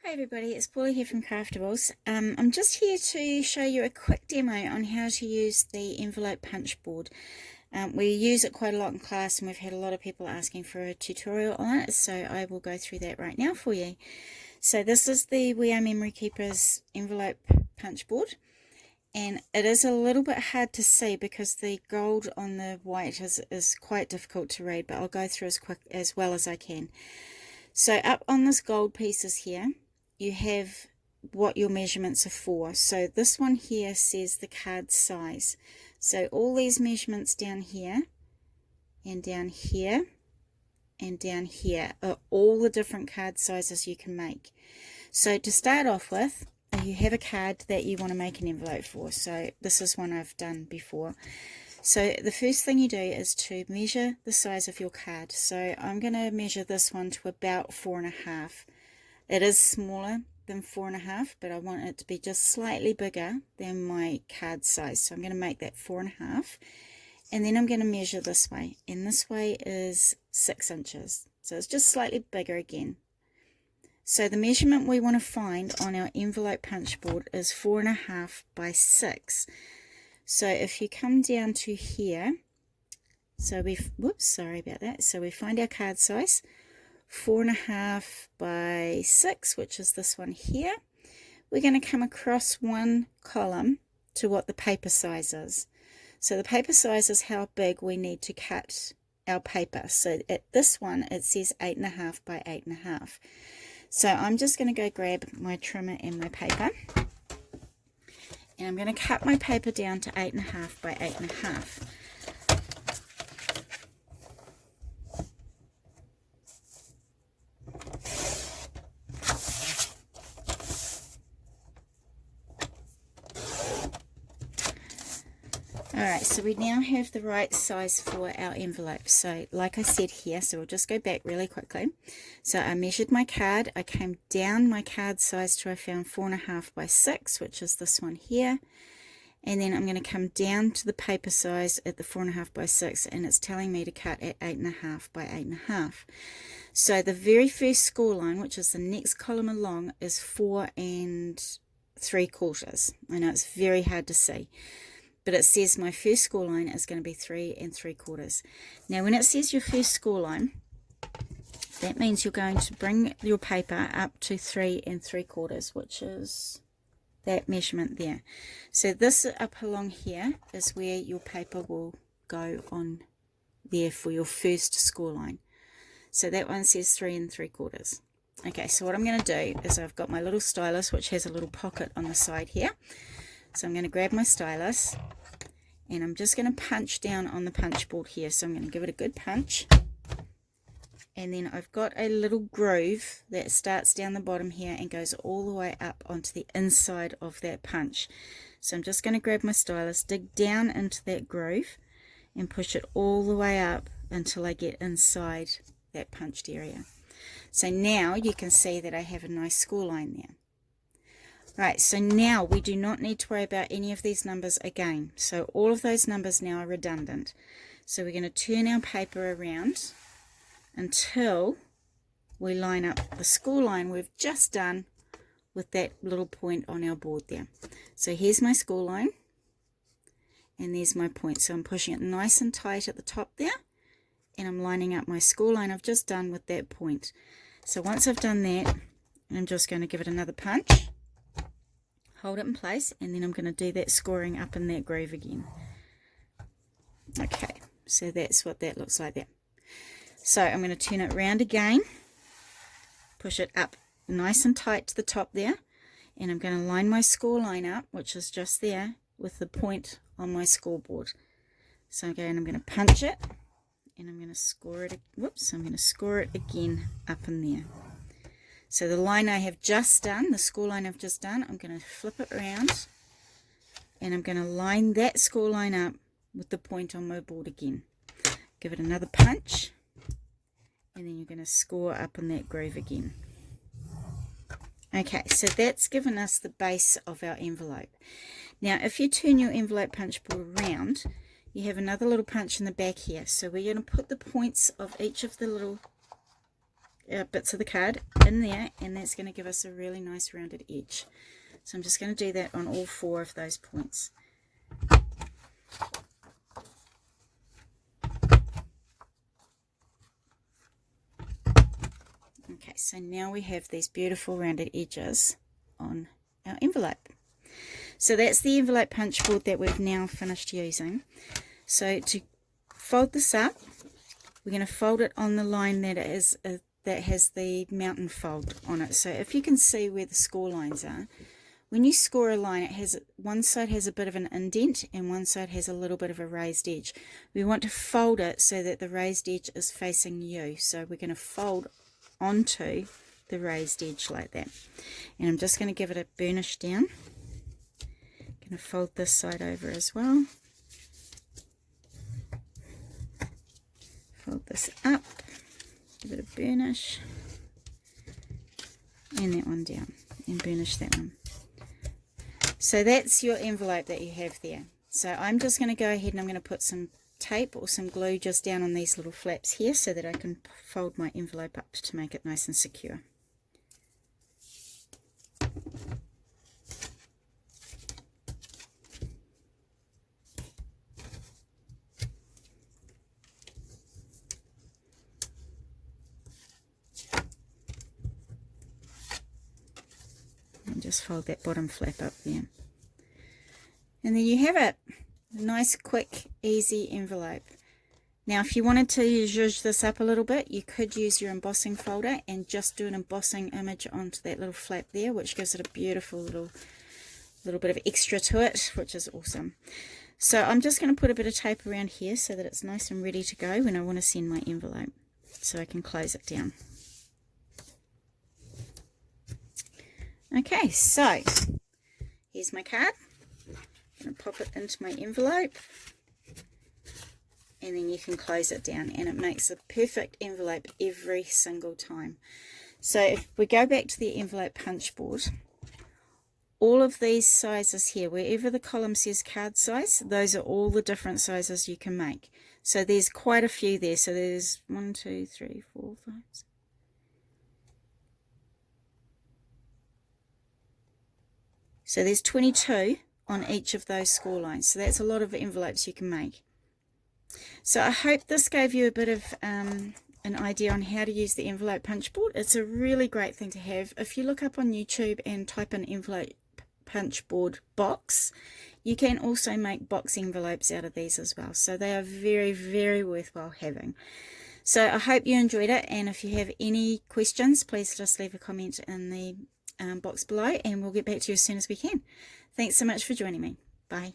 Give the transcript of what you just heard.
Hi everybody, it's Paula here from Craftables. I'm just here to show you a quick demo on how to use the envelope punch board. We use it quite a lot in class and we've had a lot of people asking for a tutorial on it, so I will go through that right now for you. So this is the We Are Memory Keepers envelope punch board, and it is a little bit hard to see because the gold on the white is quite difficult to read, but I'll go through as well as I can. So up on this gold pieces here, you have what your measurements are for. So this one here says the card size. So all these measurements down here and down here and down here are all the different card sizes you can make. So to start off with, you have a card that you want to make an envelope for. So this is one I've done before. So the first thing you do is to measure the size of your card. So I'm going to measure this one to about 4.5. It is smaller than 4.5, but I want it to be just slightly bigger than my card size. So I'm going to make that 4.5. And then I'm going to measure this way. And this way is 6 inches. So it's just slightly bigger again. So the measurement we want to find on our envelope punch board is 4.5 by 6. So if you come down to here, so sorry about that. So we find our card size, 4.5 by 6, which is this one here. We're going to come across one column to what the paper size is. So the paper size is how big we need to cut our paper. So at this one it says 8.5 by 8.5. So I'm just going to go grab my trimmer and my paper, and I'm going to cut my paper down to 8.5 by 8.5. Alright, so we now have the right size for our envelope. So like I said here, so we'll just go back really quickly. So I measured my card, I came down my card size till I found 4.5 by 6, which is this one here. And then I'm going to come down to the paper size at the 4.5 by 6, and it's telling me to cut at 8.5 by 8.5. So the very first score line, which is the next column along, is 4 3/4. I know it's very hard to see, but it says my first score line is going to be 3 3/4. Now when it says your first score line, that means you're going to bring your paper up to 3 3/4, which is that measurement there. So this up along here is where your paper will go on there for your first score line. So that one says 3 3/4. Okay, so what I'm going to do is I've got my little stylus, which has a little pocket on the side here. So I'm going to grab my stylus and I'm just going to punch down on the punch board here. So I'm going to give it a good punch. And then I've got a little groove that starts down the bottom here and goes all the way up onto the inside of that punch. So I'm just going to grab my stylus, dig down into that groove and push it all the way up until I get inside that punched area. So now you can see that I have a nice score line there. Right, so now we do not need to worry about any of these numbers again. So all of those numbers now are redundant. So we're going to turn our paper around until we line up the score line we've just done with that little point on our board there. So here's my score line and there's my point. So I'm pushing it nice and tight at the top there, and I'm lining up my score line I've just done with that point. So once I've done that, I'm just going to give it another punch, hold it in place, and then I'm going to do that scoring up in that groove again. Okay, so that's what that looks like there. So I'm going to turn it round again, push it up nice and tight to the top there, and I'm going to line my score line up, which is just there, with the point on my scoreboard. So again, I'm going to punch it, and I'm going to score it. Whoops! I'm going to score it again up in there. So the line I have just done, the score line I've just done, I'm going to flip it around, and I'm going to line that score line up with the point on my board again. Give it another punch. And then you're going to score up in that groove again. Okay, so that's given us the base of our envelope. Now, if you turn your envelope punch board around, you have another little punch in the back here. So we're going to put the points of each of the little bits of the card in there, and that's going to give us a really nice rounded edge. So I'm just going to do that on all 4 of those points. Okay, so now we have these beautiful rounded edges on our envelope. So that's the envelope punch board that we've now finished using. So to fold this up, we're going to fold it on the line that has the mountain fold on it. So if you can see where the score lines are, when you score a line, it has one side has a bit of an indent and one side has a little bit of a raised edge. We want to fold it so that the raised edge is facing you. So we're going to fold onto the raised edge like that. And I'm just going to give it a burnish down. Going to fold this side over as well. Fold this up, give it a burnish, and that one down, and burnish that one. So that's your envelope that you have there. So I'm just going to go ahead and I'm going to put some tape or some glue just down on these little flaps here so that I can fold my envelope up to make it nice and secure. And just fold that bottom flap up there. And then you have it. A nice, quick, easy envelope. Now, if you wanted to zhuzh this up a little bit, you could use your embossing folder and just do an embossing image onto that little flap there, which gives it a beautiful little bit of extra to it, which is awesome. So I'm just going to put a bit of tape around here so that it's nice and ready to go when I want to send my envelope, so I can close it down. Okay, so here's my card. I'm going to pop it into my envelope, and then you can close it down, and it makes a perfect envelope every single time. So if we go back to the envelope punch board, all of these sizes here, wherever the column says card size, those are all the different sizes you can make. So there's quite a few there. So there's 1, 2, 3, 4, 5, 6. So there's 22 on each of those score lines. So that's a lot of envelopes you can make. So I hope this gave you a bit of an idea on how to use the envelope punch board. It's a really great thing to have. If you look up on YouTube and type in envelope punch board box, you can also make box envelopes out of these as well. So they are very, very worthwhile having. So I hope you enjoyed it, and if you have any questions, please just leave a comment in the box below, and we'll get back to you as soon as we can. Thanks so much for joining me. Bye.